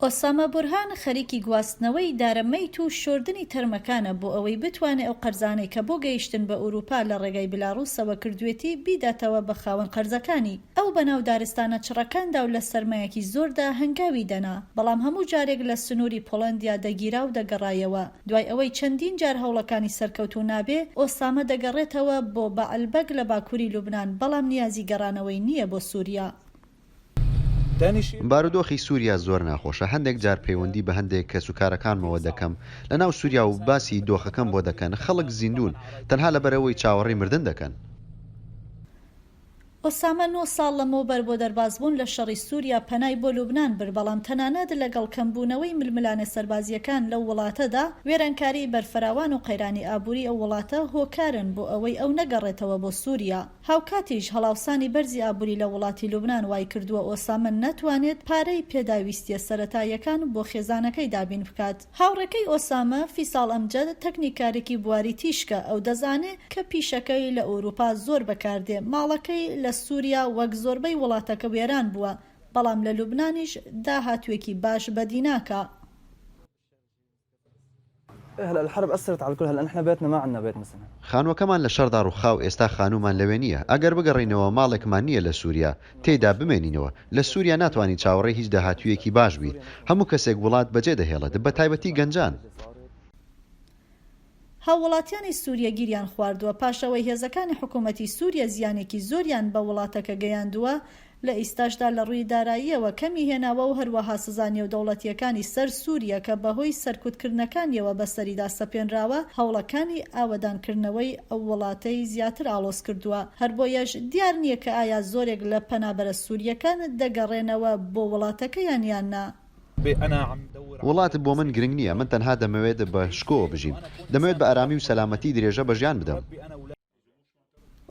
ئۆسامە بورهان خەریکی گواستنەوەی دارەمەیت و شۆردنی تەرمەکانە بۆ ئەوەی بتوانێت ئەو قەرزانەی کە بۆ گەیشتن بە ئوروپا لە ڕێگەی بلاڕووسەوە کردوێتی بیداتەوە بە خاوەن قەرزەکانی. ئەو بەناو دارستانە چڕەکاندا و لە سەرمایەکی زۆردا هەنگاوی دەنا، بەڵام هەموو جارێک لە سنووری پۆڵەندیا دەگیرا و دەگەڕایەوە. دوای ئەوەی چەندین جار هەوڵەکانی سەرکەوتوو نابێ، ئۆسامە دەگەڕێتەوە بۆ بەعەلبەگ لە باکووری لوبنان، بەڵام نیازی گەڕانەوەی نییە بۆ سووریا. بارودۆخی سووریا زۆر ناخۆشە. هەندێک جار پەیوەندی بە هەندێک کەسوکارەکانمەوە دەکەم لەناو سووریا و باسی دۆخەکەم بۆ دەکەن. خەڵک زیندون تەنها لەبەرەوەی چاوەڕێی مردن دەکەن. ئۆسامە 9 ساڵ لەمەوبەر بۆ دەربازبوون لە شەڕی سووریا پەنای بۆ لوبنان برد، بەڵام تەنانەت لەگەڵ کەمبوونەوەی ململانە سەربازیەکان لەو وڵاتەدا وێرانکاری بەرفەراوان و قەیرانی ئابووری ئەو وڵاتە هۆکارن بۆ ئەوەی ئەو نەگەڕێتەوە بۆ سووریا. هاوکاتیش هەڵاوسانی بەرزی ئابووری لە وڵاتی لوبنان وای کردووە ئۆسامە نەتوانێت پارەی پێداویستیە سەرەتاییەکان بۆ خێزانەکەی دابین بکات. هاوڕێکەی ئۆسامە فیساڵ ئەمجەد تەکنیکارێکی بواری تیشکە، ئەو دەزانێت کە پیشەکەی لە ئەوروپا زۆر بەکاردێ. ماڵەکەی لە سووریا وەک زۆربەی وڵاتەکە وێران بووە، بەڵام لە لوبنانیش داهاتوێکی باش بەدی ناکە. هلا الحرب أثرت على الكل. هلا نحن بيتنا ما عندنا بيت مثلا. خانووەکەمان لە شەردا ڕووخاو، ئێستا خانومان لەوێ نییە. ئەگەر بگەڕینەوە ماڵێکمان نییە لە سووریا تێیدا بمێنینەوە. لە سووریا ناتوانین چاوەڕێی هیچ داهاتوویەکی باش بیت. هەموو کەسێک وڵات بەجێ دەهێڵێت، بە تایبەتی گەنجان. هاوڵاتیانی سووریا گیریان خواردووە پاشەوەی هێزەکانی حکوومەتی سووریا زیانێکی زۆریان بە وڵاتەکە گەیاندووە، لە ئیستاشدا لە ڕووی داراییەوە کەمی هێناوە و هەروەها سزانیە و دەوڵەتیەکانی سەر سووریا کە بەهۆی سەرکوتکردنەکانیەوە بەسەریدا سەپێنراوە هەوڵەکانی ئاوەدانکردنەوەی ئەو وڵاتەی زیاتر ئاڵۆز کردووە. هەر بۆیەش دیار نییە کە ئایا زۆرێک لە پەنابەرە سووریەکان دەگەڕێنەوە بۆ وڵاتەکەیان یان نا. وڵات بۆ من گرنگ نییە، من تەنها دەمەوێت بە شکۆ بژیم، دەمەوێت بە ئارامی و سەلامەتی درێژە بەژیان بدەم.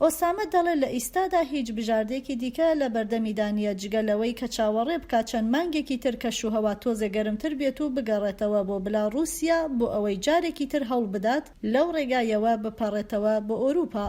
ئۆسامە دەڵێت لە ئیستادا هیچ بژاردەیەکی دیکە لە بەردەمیدانیە جگەلەوەی کە چاوەڕێ بکات چەند مانگێکی تر کەش و هەوا تۆزێ گەرمتر بێت و بگەڕێتەوە بۆ بلاڕووسیا بۆ ئەوەی جارێکی تر هەوڵ بدات لەو ڕێگایەوە بپەڕێتەوە بۆ ئەوروپا.